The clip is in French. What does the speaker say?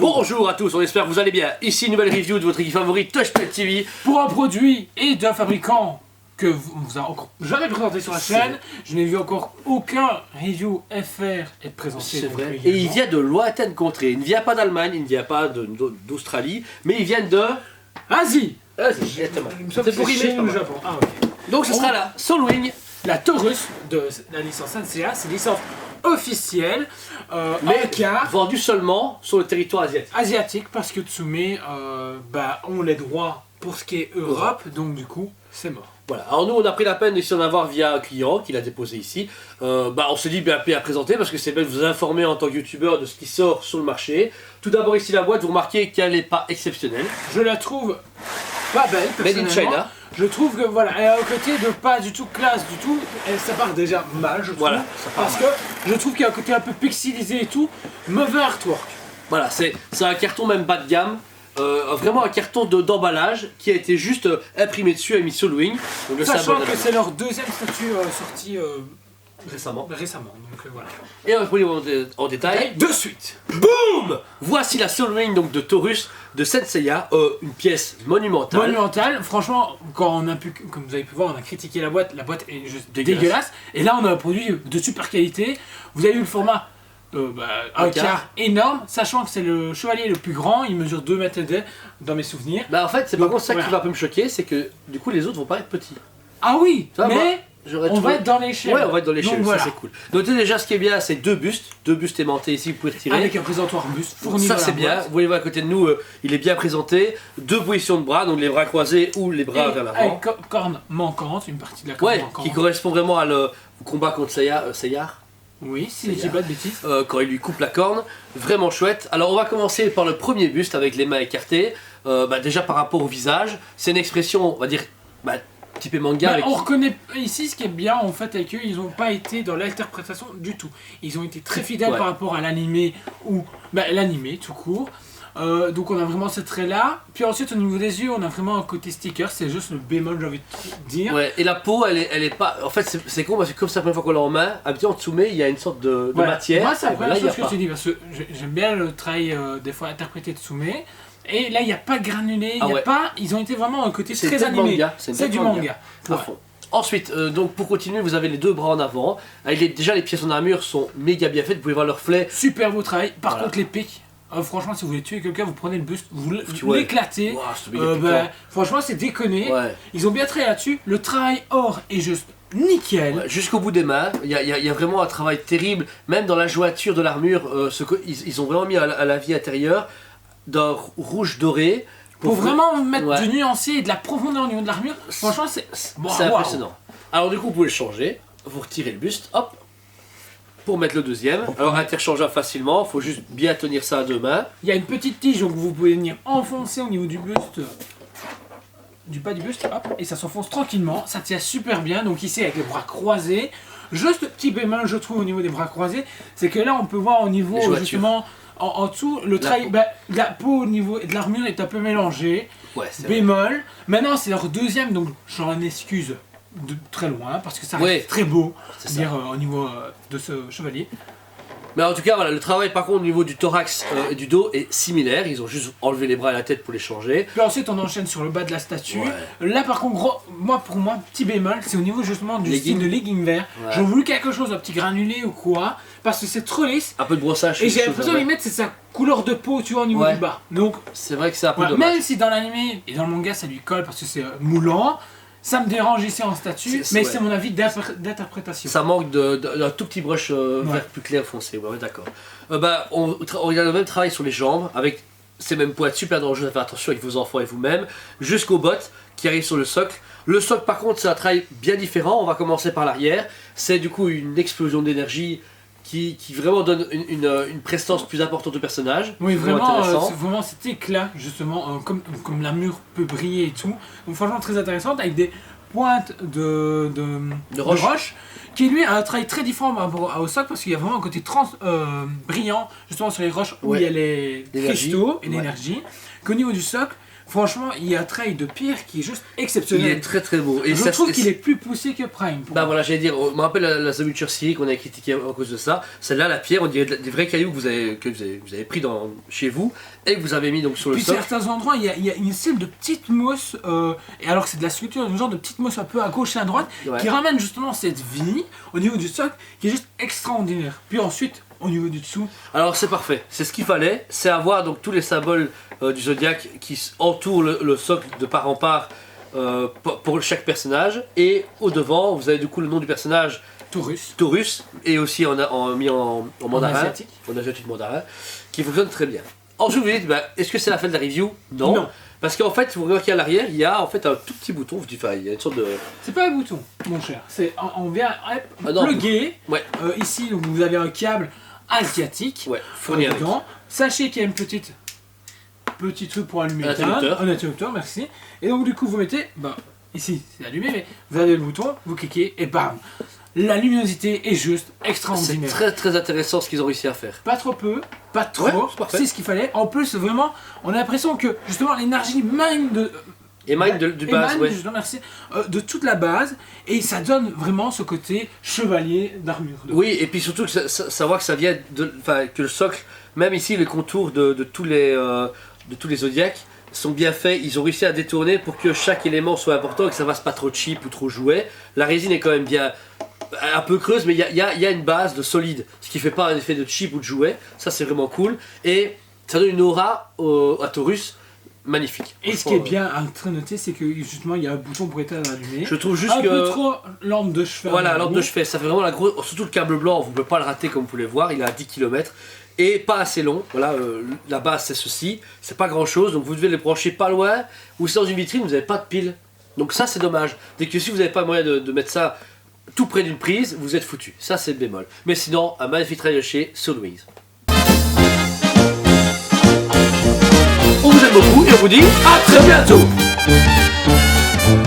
Bonjour à tous, on espère que vous allez bien. Ici une nouvelle review de votre équipe favorite Touchpad TV. Pour un produit et d'un fabricant que vous a encore jamais présenté sur la chaîne. Je n'ai vu encore aucun review FR être présenté. C'est vrai. Et il vient de lointaines contrées. Il ne vient pas d'Allemagne, il ne vient pas d'Australie, mais il vient de... Asie. Exactement. C'est pour Chine ou Japon. Ah, ok. Donc ce sera la Soulwing. La Taurus de la licence Senseiya, c'est une licence officielle, mais un quart vendue seulement sur le territoire asiatique. Asiatique, parce que Tsume ont les droits pour ce qui est Europe, donc du coup c'est mort. Voilà, alors nous on a pris la peine d'essayer d'en avoir via un client qui l'a déposé ici. On s'est dit bien à présenter parce que c'est bien de vous informer en tant que youtubeur de ce qui sort sur le marché. Tout d'abord ici la boîte, vous remarquez qu'elle n'est pas exceptionnelle. Je la trouve pas belle personnellement. Made in China. Je trouve que voilà, elle a un côté de pas du tout classe du tout, ça part déjà mal je trouve, voilà, parce que je trouve qu'il y a un côté un peu pixelisé et tout, mauvais artwork. Voilà, c'est un carton même bas de gamme. Vraiment un carton d'emballage qui a été juste imprimé dessus et mis sur le wing. Sachant que c'est leur deuxième statue sortie récemment. Donc voilà. Et on va prendre en détail. De suite. Boum. Voici la Soulwing donc de Taurus de Senseiya, une pièce monumentale. Monumentale, franchement, quand on a pu, comme vous avez pu voir, on a critiqué la boîte est juste dégueulasse. Et là on a un produit de super qualité. Vous avez vu le format un quart énorme, sachant que c'est le chevalier le plus grand, il mesure 2 mètres dans mes souvenirs. En fait, c'est par contre ça qui va un peu me choquer, c'est que du coup les autres vont pas être petits. Ah oui, mais on va être dans l'échelle. Ouais, on va être dans l'échelle, voilà. Ça c'est cool. Notez déjà ce qui est bien, c'est deux bustes aimantés ici, vous pouvez retirer. Avec un présentoir buste fourni. Ça c'est bien, vous voyez à côté de nous, il est bien présenté. Deux positions de bras, donc les bras croisés ou les bras vers l'avant. Avec corne manquante, une partie de la corne manquante. Qui correspond vraiment au combat contre Seyar. Oui, si je dis pas de bêtises. Quand il lui coupe la corne, vraiment chouette. Alors on va commencer par le premier buste avec les mains écartées. Déjà par rapport au visage, c'est une expression, on va dire, typé manga. On reconnaît ici ce qui est bien en fait avec eux, ils n'ont pas été dans l'interprétation du tout. Ils ont été très fidèles par rapport à l'animé ou l'animé tout court. Donc on a vraiment ce trait là, puis ensuite au niveau des yeux on a vraiment un côté sticker, c'est juste le bémol j'ai envie de dire. Ouais, et la peau elle est pas, en fait c'est con parce que comme c'est la première fois qu'on l'a en main, habituellement en Tsume il y a une sorte de matière. Moi c'est la première chose que tu dis parce que j'aime bien le travail des fois interprété de Tsume. Et là il n'y a pas granulé, ils ont été vraiment un côté très animé, c'est du manga. À fond. Ensuite, donc pour continuer, vous avez les deux bras en avant. Déjà les pièces en armure sont méga bien faites, vous pouvez voir leur reflet. Super beau travail, par contre les pics. Franchement, si vous voulez tuer quelqu'un, vous prenez le buste, vous l'éclatez. Franchement, c'est déconné. Ouais. Ils ont bien travaillé là-dessus. Le travail or est juste nickel. Ouais, jusqu'au bout des mains, il y a vraiment un travail terrible. Même dans la jointure de l'armure, ils ont vraiment mis à la vie intérieure d'un rouge doré. Pour vraiment mettre du nuancé et de la profondeur au niveau de l'armure. Franchement, c'est impressionnant. Alors du coup, vous pouvez le changer. Vous retirez le buste, hop. Pour mettre le deuxième, alors interchangeable facilement, il faut juste bien tenir ça à deux mains. Il y a une petite tige donc vous pouvez venir enfoncer au niveau du buste, du bas du buste, hop, et ça s'enfonce tranquillement, ça tient super bien, donc ici avec les bras croisés. Juste petit bémol je trouve au niveau des bras croisés, c'est que là on peut voir au niveau justement en dessous, le travail, la peau au niveau de l'armure est un peu mélangée, bémol. Maintenant c'est leur deuxième donc j'en excuse. De très loin parce que ça reste très beau au niveau de ce chevalier. Mais en tout cas voilà, le travail par contre au niveau du thorax et du dos est similaire, ils ont juste enlevé les bras et la tête pour les changer. Puis ensuite on enchaîne sur le bas de la statue. Là par contre pour moi petit bémol c'est au niveau justement du style de legging vert. J'ai voulu quelque chose un petit granulé ou quoi parce que c'est trop lisse. Un peu de brossage. Et j'ai l'impression limite c'est sa couleur de peau tu vois au niveau du bas. Donc c'est vrai que c'est un peu dommage. Même si dans l'anime et dans le manga ça lui colle parce que c'est moulant. Ça me dérange ici en statue, mais c'est mon avis d'interprétation. Ça manque d'un tout petit brush vert plus clair foncé, d'accord. On regarde le même travail sur les jambes, avec ces mêmes poids super dangereux à faire attention avec vos enfants et vous-même, jusqu'aux bottes qui arrivent sur le socle. Le socle par contre c'est un travail bien différent, on va commencer par l'arrière. C'est du coup une explosion d'énergie qui vraiment donne une prestance plus importante au personnage. Oui, vraiment cet éclat, justement, comme la mur peut briller et tout. Donc franchement très intéressante, avec des pointes de roche, qui lui a un travail très différent par rapport au socle, parce qu'il y a vraiment un côté brillant, justement sur les roches où il y a les cristaux et l'énergie. Qu'au niveau du socle, franchement, il y a un trail de Pierre qui est juste Il exceptionnel. est très très beau. Et Je trouve qu'il est plus poussé que Prime. Pour Bah moi. voilà, j'allais dire, on me rappelle la The Witcher Series qu'on avait critiqué à cause de ça. Celle-là, la pierre, on dirait des vrais cailloux que vous avez pris chez vous et que vous avez mis donc sur le Puis socle. certains endroits, il y a une style de petite mousse, et alors que c'est de la sculpture, une genre de petite mousse un peu à gauche et à droite, Ouais. qui ramène justement cette vie au niveau du socle, qui est juste extraordinaire. Puis ensuite, au niveau du dessous, Alors c'est parfait, c'est ce qu'il fallait, c'est avoir donc tous les symboles du zodiaque qui entourent le socle de part en part pour chaque personnage. Et au devant, vous avez du coup le nom du personnage Taurus, Taurus et aussi mis en mandarin, asiatique. en asiatique mandarin, qui fonctionne très bien. Ensuite vous vous dites, bah, est-ce que c'est la fin de la review? Non. Non. Parce qu'en fait, vous remarquez à l'arrière, il y a en fait un tout petit bouton, enfin, il y a une sorte de... c'est pas un bouton, mon cher. C'est on vient hop, Ah non. plugger. Ouais, Ici, donc, vous avez un câble asiatique. ouais, fourni avec. dedans. Sachez qu'il y a une petit truc pour allumer Un interrupteur. un interrupteur, merci. Et donc du coup vous mettez, ici c'est allumé, mais vous avez le bouton, vous cliquez et bam, la luminosité est juste C'est extraordinaire. très très intéressant ce qu'ils ont réussi à faire. Pas trop peu, pas trop, Ouais, c'est parfait. c'est ce qu'il fallait. En plus vraiment, on a l'impression que justement l'énergie mine de Et mine du base, émane, ouais. justement, merci, de toute la base, et ça donne vraiment ce côté chevalier d'armure. Oui, et puis surtout que savoir que ça vient que le socle, même ici les contours de tous les zodiacs sont bien faits, ils ont réussi à détourner pour que chaque élément soit important et que ça fasse pas trop cheap ou trop jouet. La résine est quand même bien un peu creuse, mais il y a une base de solide, ce qui fait pas un effet de cheap ou de jouet. Ça c'est vraiment cool et ça donne une aura à Taurus magnifique. Et ce qui est bien à très noter, c'est que justement il y a un bouton pour éteindre et allumer. Je trouve juste un que peu trop lampe de chevet. voilà, lampe de chevet, ça fait vraiment la grosse. Surtout le câble blanc, vous ne pouvez pas le rater comme vous pouvez le voir, il est à 10 km et pas assez long. Voilà, la base c'est ceci, c'est pas grand chose, donc vous devez les brancher pas loin ou c'est dans une vitrine, vous n'avez pas de pile. Donc ça c'est dommage. Dès que si vous n'avez pas moyen de mettre ça tout près d'une prise, vous êtes foutu. Ça c'est le bémol. Mais sinon, un magnifique trail de chez Soulways. On vous aime beaucoup et on vous dit à très bientôt.